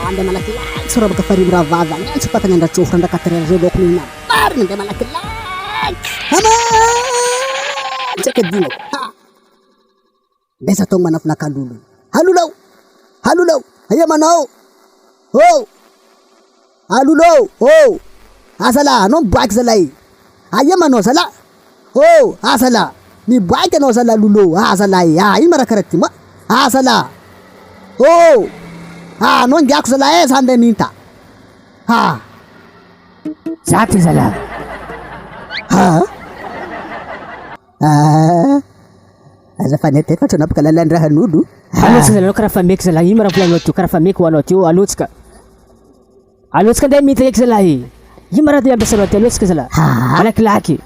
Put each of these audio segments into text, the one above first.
Anda malakilaky sura baka farimy raha vava any tsy patany andratsofra andrakatary reloko nina marina ande malakilaky tsaka dinako besa tong manafinaka lolo halulao aya manao halulao asala anao miboaky zalay aya manao zala asala miboaky anao zala lolo azalay ino marakara ty ma asala anao ngiako zala zande ninta Zati zala. Azafady teko fa napaka lalandraha n'olo. Alotsika zala karaha fameky zala ino raha volaninao teo karaha fameky ho anao teo alotsika. Alotsika ndeha mita eky zala ino raha ty ampiasanao ty alotsika zala. Malakilaky.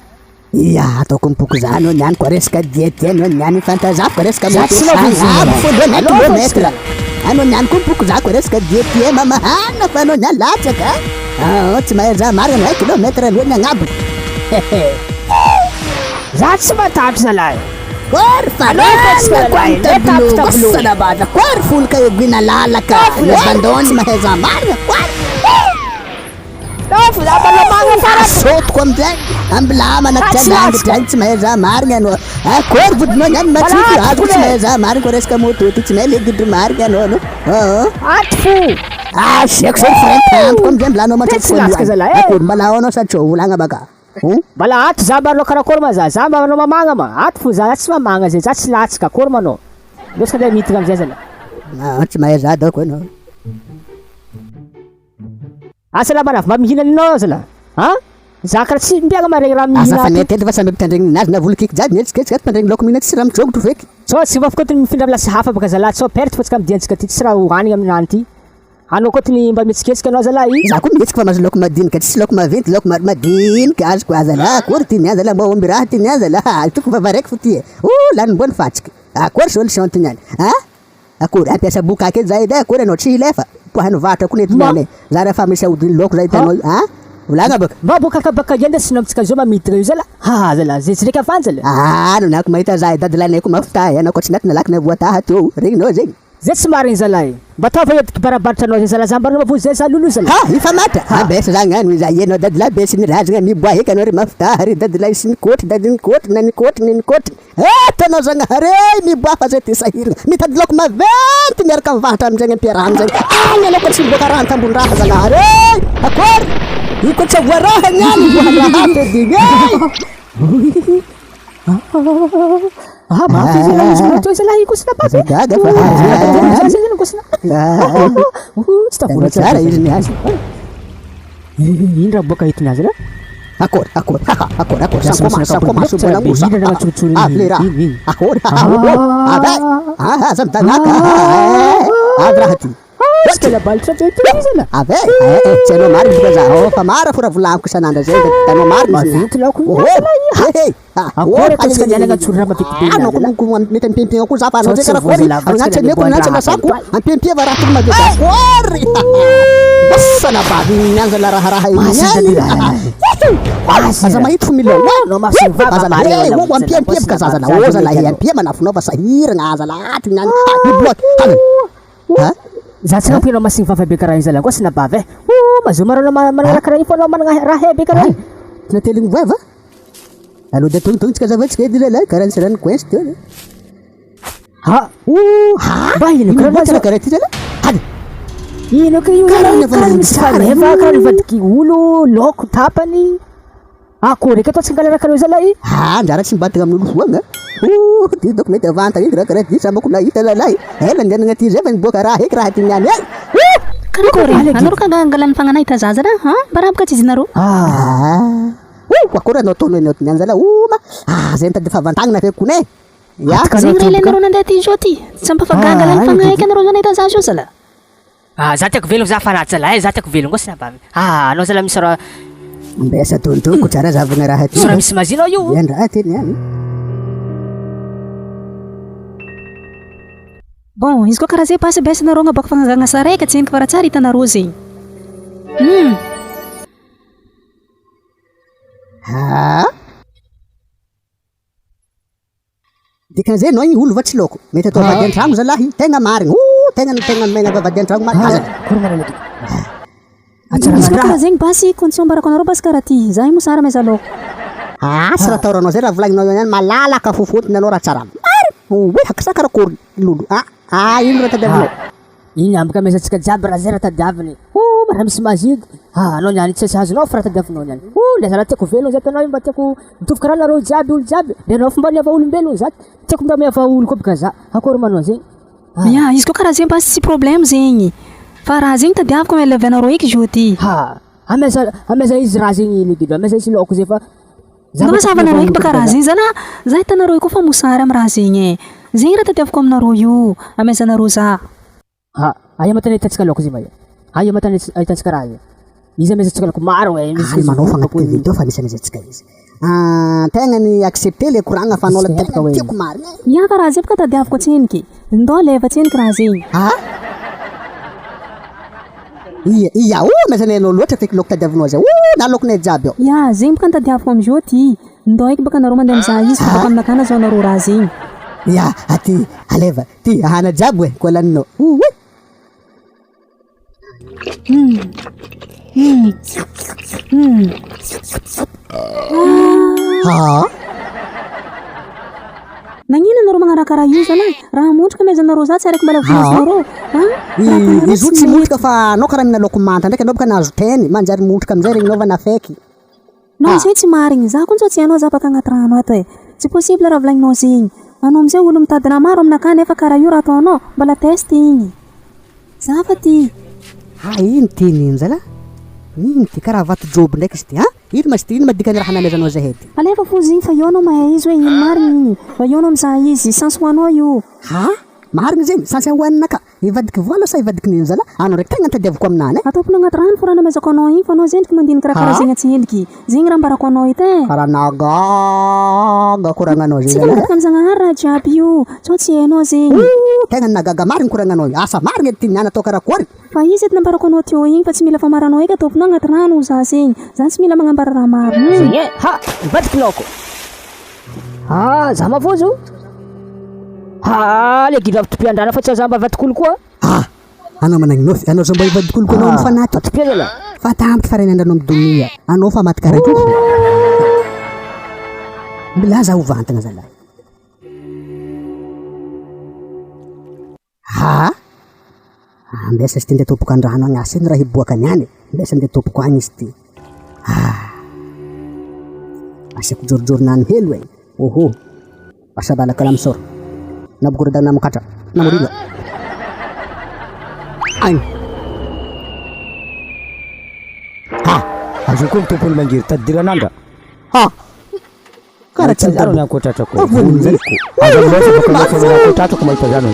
Ia ataoko mipoko za anao niany koa resaka diety anao niany fantazako resaka kilometre anao niany koa mipoko za koa resaka diety mamahana fa anao niany latsaka tsy mahay za marina kilometre aloha ny agnabo za tsy matapy zalahy kory faraka tablo salabada kory folka eguina lalaka bandony mahay za marina kory sotiko amizay ambilamana tialangy dragny tsy mahay za marina anao kory vodinao niany matsiko azoko tsy mahay za marina koa resaka moto ty tsy mahay legidry marina anao aty fo seko zay frentampoko amizay mbilanao matsakokory mbalao anao satria volagna baka mbala aty za mbanao karakory ma za mbanao mamagna ma aty fo za tsy mamagna zay za tsy latsika kory manao losika ndeha mitika amizay zala tsy mahay za dako anao asala manavy mba mihina ninao zala za karaha tsy mpiagna maregny raha mihina azafanetety fa samby mpitandregny ninazy na volokiko jiaby mihetsiketsika mpitandregny laoko mihina tsy raha mitrogotro feky so tsy mba fokotiny mifindra amlasy hafa baka zala so perte fa tsika midiantsika ty tsy raha hoanigny aminany ty anao kotiny mba mihetsiketsika anao zala za koa mihetsika fa mahazo laoko madinika tsisy laoko maventy laoko madinika azoko azala kory ty niany zala mba omby raha ty niany zala toko vavaraiky fo ty lanimbony fatsiky akory solution ty niany akory ampiasa bokaky edy za edy akory anao tsy hilefa poahano vatra koa nety niany za raha fa misy ahodiny laoko za hitanao volagna baka mba bokakabaka enda sinamitsika zao mamitika io zala zala zay tsy reka afany zala nanako mahita za dadilanay koa mafitahy anao koa tsy naty nalaky na voataha teo regninao zegny zay tsy mariny zala mba ataova etiky barabaratra anao zay zala za mbarana mavozy zay za lolo zala ifa matra besa za gnano za ianao dadila besa ny razagna miboa heky anao ry mafitahy ry dadila sy nikotry dadi nikotry na nikotry tanao zagnahary miboa fa zay ty sahirana mitady laoko maventy miaraka mivahatra amizay ampiarahana zay anao koa tsy miboaka raha antambon-draha zagnahary akory iko tsy voaraha niany voaraha pedigny mafy zala izy moto zala ikosina paty gaga fa tsy tavola tsara izy niazy ino raha boaka hitiny azy la akory za mitanaka avy raha ty skalabalitra zala tsy anao marina boka za fa mara fo raha volaniko isan'andro zay tanao marina maventy laoko mety ampiampiagna koa za fa anao zay karakory anatsy ameko anatsy lasako ampiampiava raha toko mavety akory sanabady niany zala raharaha aza mahita fo milompiampiavaka za zala zala ampia manafonao fa sahiragna azala aty niany miboaky za tsy nampianao masigny vafabe karaha iny zala koa sy nabavy mazo marana manana karaha iny fo anao manana raha hebe karaha iny nateligny vava aloha de tontognitsika zavatsika edy lalahy karaha nisy rano coince teo mba ino karaha ty zala ino ka io karaha nivadiky olo laoko tapany akory ka atao tsy angalana karaha io zala andrara tsy mibataka amin'olo foagna ty doko mety avanta eky raha karaha ty samako nahita lalahy ela andehanagna ty zay fa niboaka raha eky raha ty niany karakory anaro ka angalany fagnanahita zaza ra barabaka tsy izy naro akory anao ataonao anao ty niany zala zay nitady fa avantagna feky kone zegny raha ilainareo nandeha ty zao ty tsy ampafagangalany fagnaheky anareo zanahita zaza io zala za tiako velogno za fanaty zala za tiako velogno koa sy nabavy anao zala misy raha mbesa tontoko tsara zavagna raha ty raha misy mazinao io iany raha ty niany bon izy koa karaha zay pasy besa nareo agnabaka fagnazagna saraiky tsy henoko fa raha tsara hitanareo zegny Dikan'izay anao igny olo va tsy laoko. Mety atao vady an-tragno zalahy, tegna marigny. Tegna megna vady an-tragno marigny. Izy koa karaha zegny basy condition mbarako anareo basy karaha ty. Za io mosara mezaloko. Sy raha ataoranao zay raha volagninao ihany malalaka fofotiny anao raha tsara. Oe hakasa karakory lolo. Ino raha tadiavinao? Iny ambaka mesantsika jiaby raha zay raha tadiaviny. Raha misy mazidy. Anao niany tsy azonao fa raha tadiavinao niany. Lasa raha tiako velogno zato anao mba tiako mitovy karaha nareo jiaby olo jiaby. Nde anao fomba miava olombelogno zato. Tiako mba miava olo koa bika za. Akory manao zegny? Ya, izy koa karaha zegny basy tsy problème zegny. Fa raha zegny tadiaviko ame levanareo eky izy ty. Ameza izy raha zegny legiba. Ameza izy laoko zay fa Ndio savanareo eky baka raha zegny za hitanareo koa fa mosary amy raha zegny. Zegny raha tadiaviko aminareo io. Amezanareo za. Aia matany hitantsika laoko zay maya. Aia matany hitantsika raha zay. Izy amezantsika laoko maro e. Manao fa agnaty vidéo fa nisy amezantsika izy. Tegna ny accepter le koragna fa anao la tegna tiako marigny. Ya fa raha zay baka tadiaviko tseniky. Ndao leva tseniky raha zegny. Iya, mezanay anao loatra feky laoko tadiavinao zay. Na laokonay jiaby ao. Ya, zegny baka tadiaviko amizao ty. Ndao eky baka nareo mandeha mizaha izy baka aminakana zao nareo raha zegny. Ya, aty aleva, ty ahana jiaby we, koa laninao. Nagnino nareo magnaraka raha io zalahy? Raha montrika mezanareo za tsy araiky mbala vonasinareo. Izy tsy montrika fa anao karaha mina laoko manta ndraiky anao baka nahazo teny manjary montrika amizay regny va nafeky. No zay tsy marigny. Za koa tsy hainao za baka agnaty rano ato e. Tsy possible raha volagninao zegny. Anao amizay olo mitadina maro aminakany nefa karaha io raha ataonao. Mbala test igny. Za fa ty. Ino teny ino zala? Ino ty karaha vato jobo ndraiky izy ty ino madikany raha namezanao zay hedy? Alefa fo zegny fa io anao mahay izy hoe ino marigny igny. Fa io anao mizaha izy sans hoanao io. Marigny zegny sans hoanina ka. Ivadiky vola sa ivadiky nino zala? Anao ndraiky tegna tadiaviko aminany. Ataoko agnaty rano fo raha namezako anao igny fa anao zendriky mandinika raha zegny atsendriky. Zegny raha mbarako anao ity e. Karaha nagaga koragnanao Tsy zegny. magnaraka am'zagnahary raha jiaby io. Tsao tsy hainao zegny. Tegna nagaga marigny koragnanao. Asa marigny edy ty niany atao karakory. Fa izy edy nambarako anao teo igny fa tsy mila famaranao eky ataoponao agnaty rano za zegny. Za tsy mila magnambara raha maro. Zegny e. Ivadiky laoko. Za mavozo. Le gidra topiandrana fa tsy za mba vadikolo koa. Anao managninao anao zao mba ivadikolo koa anao mifanaty. Topia zala. Fa tampy fa renandranao amin'ny donia. Anao fa maty karaha io. Milaza ho vantagna zalahy. Ambesa izy ty nde tompoko andrano agny asa iny raha hiboaka niany. Ambesa nde tompoko agny izy ty. Asiako jorojoronany helo e. Asa balaka lamsoro. Nabukuru dan namukata. Namurilo. Ay. Azoko tompony mangiry tadiranandra. Karatsy Tadaro na kotratra ko. Vuniko. Azoko baka na kotratra ko mahita zano.